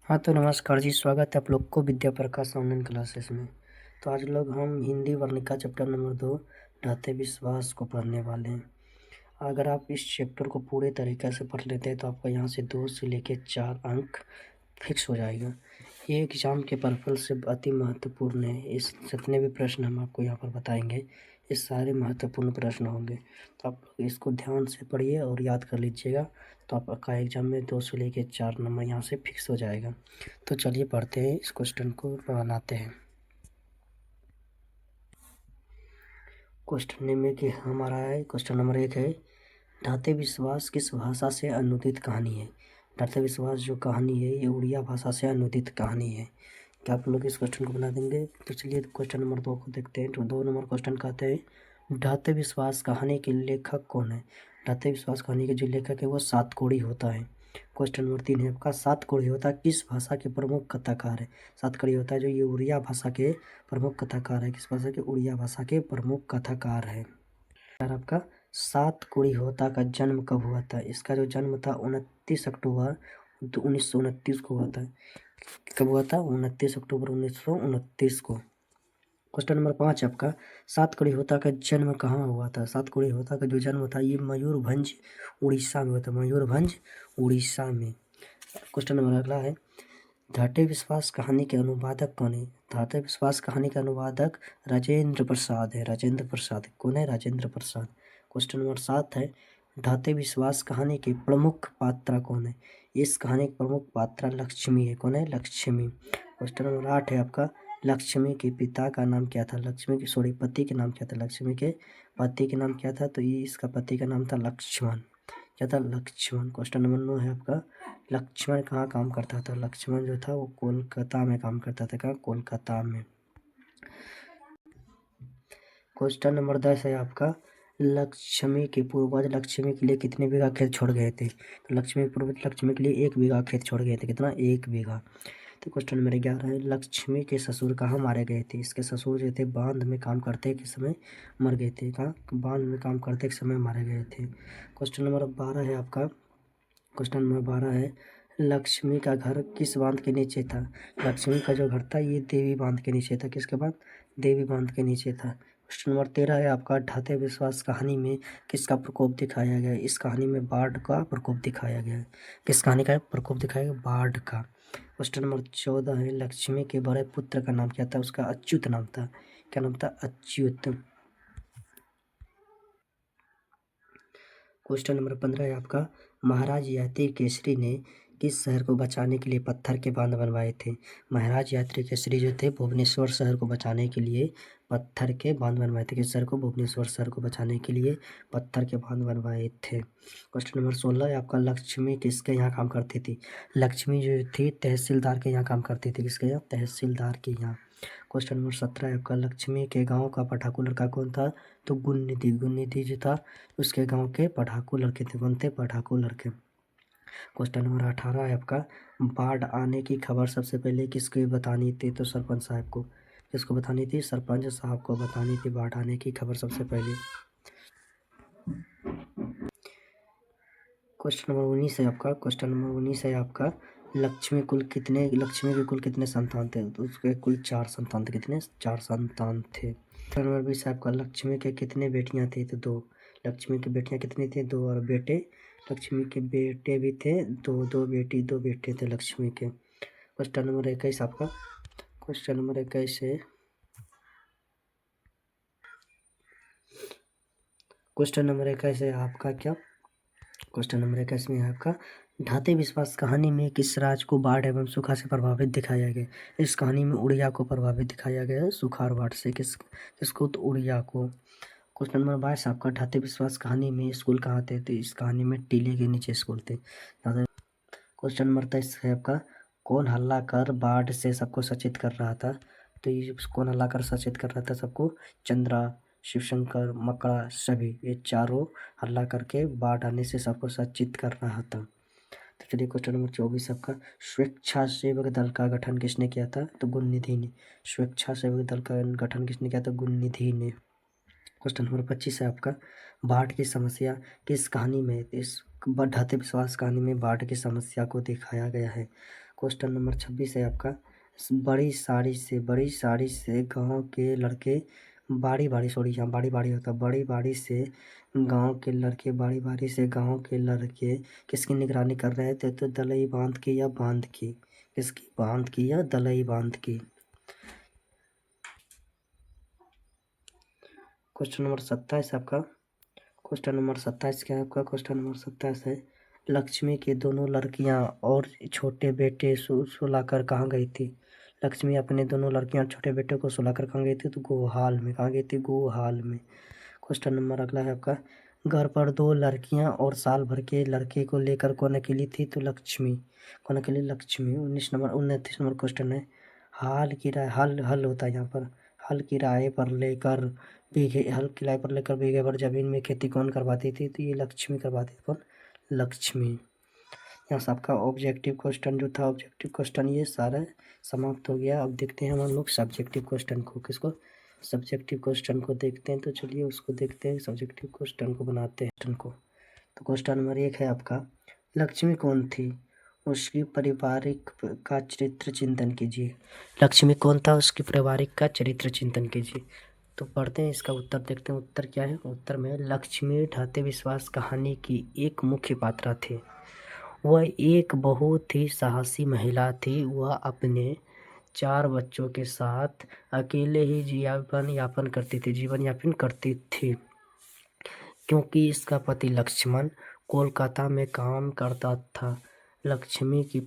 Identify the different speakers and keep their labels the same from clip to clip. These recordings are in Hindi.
Speaker 1: हाँ तो नमस्कार जी, स्वागत है आप लोग को विद्या प्रकाश ऑनलाइन क्लासेस में। तो आज लोग हम हिंदी वर्णिका चैप्टर नंबर 2 ढाते विश्वास को पढ़ने वाले हैं। अगर आप इस चैप्टर को पूरे तरीके से पढ़ लेते हैं तो आपका यहाँ से 2 से लेकर 4 अंक फिक्स हो जाएगा। ये एग्ज़ाम के पर्पल से अति महत्वपूर्ण है। इस जितने भी प्रश्न हम आपको यहाँ पर बताएंगे ये सारे महत्वपूर्ण प्रश्न होंगे, तो आप लोग इसको ध्यान से पढ़िए और याद कर लीजिएगा। तो आपका एग्ज़ाम में 2 से लेकर 4 नंबर यहाँ से फिक्स हो जाएगा। तो चलिए पढ़ते हैं, इस क्वेश्चन को बनाते हैं। क्वेश्चन में कि हमारा है क्वेश्चन नंबर 1 है, ढाते विश्वास किस भाषा से अनुदित कहानी है। ढाते विश्वास जो कहानी है ये उड़िया भाषा से अनुदित कहानी है। क्या आप लोग इस क्वेश्चन को बना देंगे? तो चलिए क्वेश्चन नंबर 2 को देखते हैं। तो 2 नंबर क्वेश्चन कहते हैं, ढाते विश्वास कहानी के लेखक कौन है। ढाते विश्वास कहानी के जो लेखक है वो सातकोड़ी होता है। क्वेश्चन नंबर 3 है आपका, सातकोड़ी होता है किस भाषा के प्रमुख कथाकार है। सातकोड़ी होता है जो ये उड़िया भाषा के प्रमुख कथाकार है। किस भाषा के? उड़िया भाषा के प्रमुख कथाकार है। यार आपका सातकोड़ी होता का जन्म कब हुआ था? इसका जो जन्म था 29 अक्टूबर 1929 को हुआ था। कब हुआ था? 29 अक्टूबर 1929 को। क्वेश्चन नंबर 5 आपका, सातकोड़ी होता का जन्म कहाँ हुआ था। सातकोड़ी होता का जो जन्म था ये मयूरभंज उड़ीसा में हुआ था। मयूरभंज उड़ीसा में। क्वेश्चन नंबर अगला है, ढाटे विश्वास कहानी के अनुवादक कौन है। ढाटे विश्वास कहानी का अनुवादक राजेंद्र प्रसाद है। राजेंद्र प्रसाद कौन है? राजेंद्र प्रसाद। क्वेश्चन नंबर 7 है, ढाते विश्वास कहानी के प्रमुख पात्रा कौन है। इस कहानी की प्रमुख पात्रा लक्ष्मी है। कौन है? लक्ष्मी। क्वेश्चन नंबर 8 है आपका, लक्ष्मी के पिता का नाम क्या था। लक्ष्मी के पति के नाम क्या था। लक्ष्मी के पति के नाम क्या था? तो ये इसका पति का नाम था लक्ष्मण। क्या था? लक्ष्मण। क्वेश्चन नंबर 9 है आपका, लक्ष्मण कहाँ काम करता था। लक्ष्मण जो था वो कोलकाता में काम करता था। कहाँ? कोलकाता में। क्वेश्चन नंबर 10 है आपका, लक्ष्मी के पूर्वज लक्ष्मी के लिए कितने बीघा खेत छोड़ गए थे। तो लक्ष्मी के पूर्वज लक्ष्मी के लिए 1 बीघा खेत छोड़ गए थे। कितना? 1 बीघा। तो क्वेश्चन नंबर 11 है, लक्ष्मी के ससुर कहाँ मारे गए थे। इसके ससुर जो थे बांध में काम करते के समय मर गए थे। कहाँ? बांध में काम करते के समय मारे गए थे। क्वेश्चन नंबर 12 है आपका, क्वेश्चन नंबर 12 है, लक्ष्मी का घर किस बांध के नीचे था। लक्ष्मी का जो घर था ये देवी बांध के नीचे था। किसके बांध? देवी बांध के नीचे था। क्वेश्चन नंबर 13 है आपका, ढाते विश्वास कहानी में किसका प्रकोप दिखाया गया है। इस कहानी में बाढ़ का प्रकोप दिखाया गया है। किस कहानी का प्रकोप दिखाया गया? बाढ़ का। क्वेश्चन नंबर 14 है, लक्ष्मी के बड़े पुत्र का नाम क्या था। उसका अच्युत नाम था। क्या नाम था? अच्युत। क्वेश्चन नंबर 15 है आपका, महाराज यात्री केसरी ने किस शहर को बचाने के लिए पत्थर के बांध बनवाए थे। महाराज यात्री केसरी जो थे भुवनेश्वर शहर को बचाने के लिए पत्थर के बांध बनवाए थे। किस शहर को? भुवनेश्वर शहर को बचाने के लिए पत्थर के बांध बनवाए थे। क्वेश्चन नंबर 16 है आपका, लक्ष्मी किसके यहाँ काम करती थी। लक्ष्मी जो थी तहसीलदार के यहाँ काम करती थी। किसके यहाँ? तहसीलदार के यहाँ। क्वेश्चन नंबर 17 है आपका, लक्ष्मी के गाँव का पढ़ाकू लड़का कौन था। तो गुणनिधि। गुणनिधि जो था उसके गांव के पढ़ाकू लड़के थे। कौन थे? पढ़ाकू लड़के। क्वेश्चन नंबर 18 है आपका, बाढ़ आने की खबर सबसे पहले किसको बतानी थी। तो सरपंच साहब को। किसको बतानी थी? सरपंच साहब को बतानी थी बाढ़ आने की खबर सबसे पहले। क्वेश्चन नंबर 19 है आपका, क्वेश्चन नंबर 19 है आपका, लक्ष्मी के कुल कितने संतान थे। तो उसके कुल 4 संतान थे। कितने? 4 संतान थे। क्वेश्चन नंबर 20 है आपका, लक्ष्मी के कितने बेटियां थी। तो 2। लक्ष्मी की बेटियां कितनी थी? 2। और बेटे? लक्ष्मी के बेटे भी थे 2। 2 बेटी 2 बेटे थे लक्ष्मी के। क्वेश्चन नंबर 21 आपका, क्वेश्चन नंबर 21 है, क्वेश्चन नंबर 21 है आपका क्या, क्वेश्चन नंबर 21 में है आपका, ढाते विश्वास कहानी में किस राज को बाढ़ एवं सूखा से प्रभावित दिखाया गया। इस कहानी में उड़िया को प्रभावित दिखाया गया है सूखा और बाढ़ से। किसको? तो उड़िया को। क्वेश्चन नंबर 22 आपका, ढाते विश्वास कहानी में स्कूल कहाँ थे। तो इस कहानी में टीले के नीचे स्कूल थे। क्वेश्चन नंबर 23 है आपका, कौन हल्ला कर बाढ़ से सबको सचेत कर रहा था। तो ये कौन हल्ला कर सचेत कर रहा था सबको? चंद्रा, शिवशंकर, मकड़ा, सभी ये चारों हल्ला करके बाढ़ आने से सबको सचेत कर रहा था। तो चलिए क्वेश्चन नंबर 24 आपका, स्वेच्छासेवक दल का गठन किसने किया था। तो गुणनिधि ने। स्वेच्छासेवक दल का गठन किसने किया था? गुणनिधि ने। क्वेश्चन नंबर 25 है आपका, बाढ़ की समस्या किस कहानी में, इस ढाते विश्वास कहानी में बाढ़ की समस्या को दिखाया गया है। क्वेश्चन नंबर 26 है आपका। बड़ी साड़ी से गांव के लड़के बारी बारी यहाँ बारी बारी होता है। बड़ी बारी से गांव के लड़के किसकी निगरानी कर रहे थे? तो दलई बांध की या बांध की? किसकी? बांध की या दलई बांध की? क्वेश्चन नंबर 27 आपका। क्वेश्चन नंबर 27 क्या है आपका? क्वेश्चन नंबर 27 है, लक्ष्मी की दोनों लड़कियां और छोटे बेटे सुलाकर कहाँ गई थी? लक्ष्मी अपने दोनों लड़कियां और छोटे बेटे को सुलाकर कहाँ गई थी? तो गोहाल में। कहाँ गई थी? गोहाल में। क्वेश्चन नंबर अगला है आपका, घर पर 2 लड़कियां और साल भर के लड़के को लेकर कौन अकेली थी? तो लक्ष्मी। कौन अकेली? लक्ष्मी। 29 नंबर क्वेश्चन है, हल होता है यहाँ पर। हल किराए पर लेकर बीघे भर जमीन में खेती कौन करवाती थी? तो ये लक्ष्मी करवाती थी। कौन? लक्ष्मी। यहाँ से आपका ऑब्जेक्टिव क्वेश्चन जो था, ऑब्जेक्टिव क्वेश्चन ये सारा समाप्त हो गया। अब देखते हैं हम लोग सब्जेक्टिव क्वेश्चन को। किसको? सब्जेक्टिव क्वेश्चन को देखते हैं। तो चलिए उसको देखते हैं, सब्जेक्टिव क्वेश्चन को बनाते हैं क्वेश्चन को। तो क्वेश्चन नंबर 1 है आपका, लक्ष्मी कौन थी? उसकी पारिवारिक का चरित्र चिंतन कीजिए। लक्ष्मी कौन था? उसकी पारिवारिक का चरित्र चिंतन कीजिए। तो पढ़ते हैं, इसका उत्तर देखते हैं। उत्तर क्या है? उत्तर में लक्ष्मी ढाते विश्वास कहानी की एक मुख्य पात्रा थी। वह एक बहुत ही साहसी महिला थी। वह अपने 4 बच्चों के साथ अकेले ही जीवन यापन करती थी, क्योंकि इसका पति लक्ष्मण कोलकाता में काम करता था। लक्ष्मी की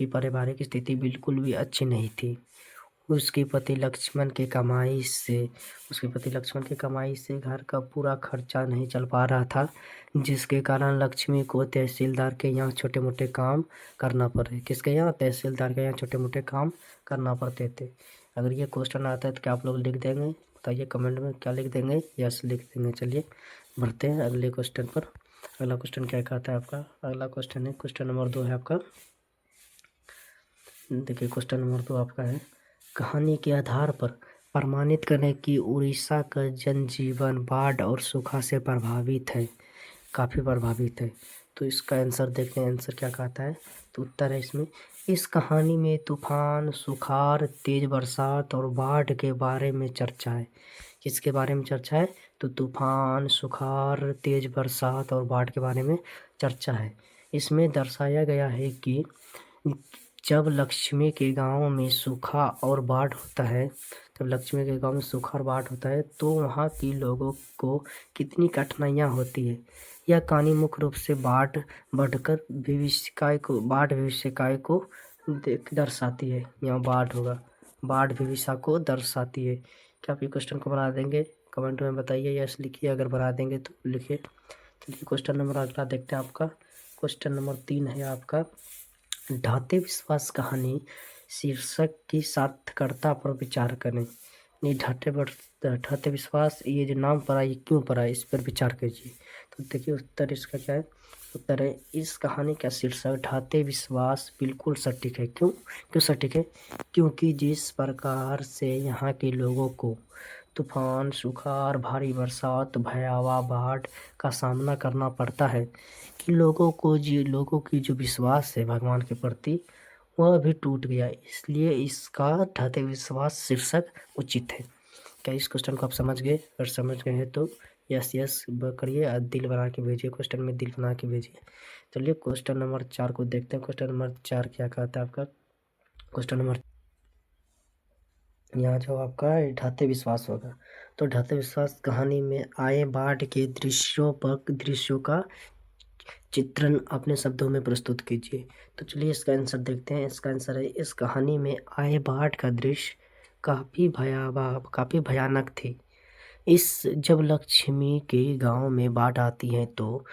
Speaker 1: पारिवारिक स्थिति बिल्कुल भी अच्छी नहीं थी। उसके पति लक्ष्मण के कमाई से घर का पूरा खर्चा नहीं चल पा रहा था, जिसके कारण लक्ष्मी को तहसीलदार के यहाँ छोटे मोटे काम करना पड़े। किसके यहाँ? तहसीलदार के यहाँ छोटे मोटे काम करना पड़ते थे। अगर ये क्वेश्चन आता है तो क्या आप लोग लिख देंगे? बताइए कमेंट में, क्या लिख देंगे? यस लिख देंगे। चलिए बढ़ते हैं अगले क्वेश्चन पर। अगला क्वेश्चन क्या कहता है आपका? अगला क्वेश्चन है क्वेश्चन नंबर 2 है आपका। देखिए क्वेश्चन नंबर 2 आपका है, कहानी के आधार पर प्रमाणित करें कि उड़ीसा का जनजीवन बाढ़ और सूखा से प्रभावित है, काफ़ी प्रभावित है। तो इसका आंसर देखते हैं, आंसर क्या कहता है। तो उत्तर है इसमें, इस कहानी में तूफान, सुखाड़, तेज बरसात और बाढ़ के बारे में चर्चा है। किसके बारे में चर्चा है? तो तूफान, सुखाड़, तेज बरसात और बाढ़ के बारे में चर्चा है। इसमें दर्शाया गया है कि जब लक्ष्मी के गांव में सूखा और बाढ़ होता है तो वहाँ के लोगों को कितनी कठिनाइयाँ होती है। यह कहानी मुख्य रूप से बाढ़ भविष्यकाय को दर्शाती है। यहाँ बाढ़ भविष्य को दर्शाती है। क्या आप ये क्वेश्चन को बना देंगे? कमेंट में बताइए, यस लिखिए, अगर बना देंगे तो लिखिए। चलिए क्वेश्चन नंबर अगला देखते हैं आपका। क्वेश्चन नंबर 3 है आपका, ढाते विश्वास कहानी शीर्षक की सार्थकता पर विचार करें। नहीं, ढाते विश्वास ये जो नाम पड़ा, ये क्यों पड़ा, इस पर विचार कीजिए। तो देखिए उत्तर इसका क्या है। उत्तर है, इस कहानी का शीर्षक ढाते विश्वास बिल्कुल सटीक है। क्यों सटीक है? क्योंकि जिस प्रकार से यहाँ के लोगों को तूफान, सुखाड़, भारी बरसात, भयावह बाढ़ का सामना करना पड़ता है कि लोगों की जो विश्वास है भगवान के प्रति, वह भी टूट गया। इसलिए इसका ढाते विश्वास शीर्षक उचित है। क्या इस क्वेश्चन को आप समझ गए? अगर समझ गए हैं तो यस करिए, दिल बना के भेजिए, क्वेश्चन में दिल बना के भेजिए। चलिए क्वेश्चन नंबर 4 को देखते हैं। क्वेश्चन नंबर 4 क्या कहता है आपका? क्वेश्चन नंबर यहाँ जो आपका ढाते विश्वास होगा, तो ढाते विश्वास कहानी में आए बाढ़ के दृश्यों का चित्रण अपने शब्दों में प्रस्तुत कीजिए। तो चलिए इसका आंसर देखते हैं। इसका आंसर है, इस कहानी में आए बाढ़ का दृश्य काफ़ी भयानक थी। जब लक्ष्मी के गांव में बाढ़ आती है तो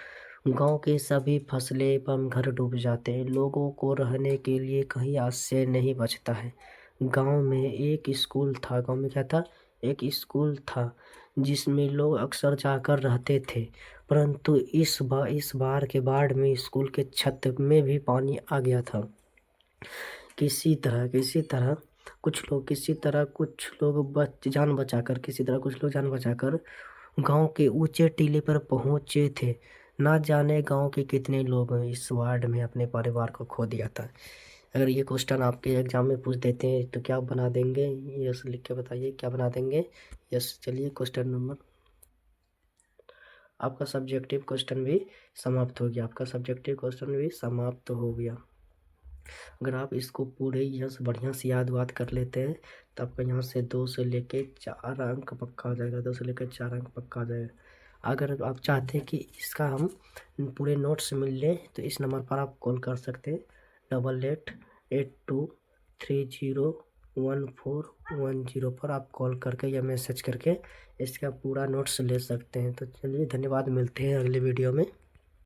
Speaker 1: गांव के सभी फसलें एवं घर डूब जाते हैं। लोगों को रहने के लिए कहीं आश्रय नहीं बचता है। गांव में एक स्कूल था। गांव में क्या था? एक स्कूल था जिसमें लोग अक्सर जाकर रहते थे, परंतु इस बार के बाढ़ में स्कूल के छत में भी पानी आ गया था। किसी तरह कुछ लोग जान बचाकर गांव के ऊंचे टीले पर पहुंचे थे, ना जाने गांव के कितने लोग इस वार्ड में अपने परिवार को खो दिया था। अगर ये क्वेश्चन आपके एग्जाम में पूछ देते हैं तो क्या बना देंगे? यस लिख के बताइए क्या बना देंगे। यस, चलिए क्वेश्चन नंबर, आपका सब्जेक्टिव क्वेश्चन भी समाप्त हो गया। आपका सब्जेक्टिव क्वेश्चन भी समाप्त हो गया। अगर आप इसको पूरे यहाँ से बढ़िया से याद वाद कर लेते हैं तो आपका यहाँ से 2 से लेके 4 अंक पक्का आ जाएगा। 2 से लेकर 4 अंक पक्का आ जाएगा। अगर आप चाहते हैं कि इसका हम पूरे नोट्स मिल ले तो इस नंबर पर आप कॉल कर सकते हैं 8882301410 पर आप कॉल करके या मैसेज करके इसका पूरा नोट्स ले सकते हैं। तो चलिए धन्यवाद, मिलते हैं अगले वीडियो में।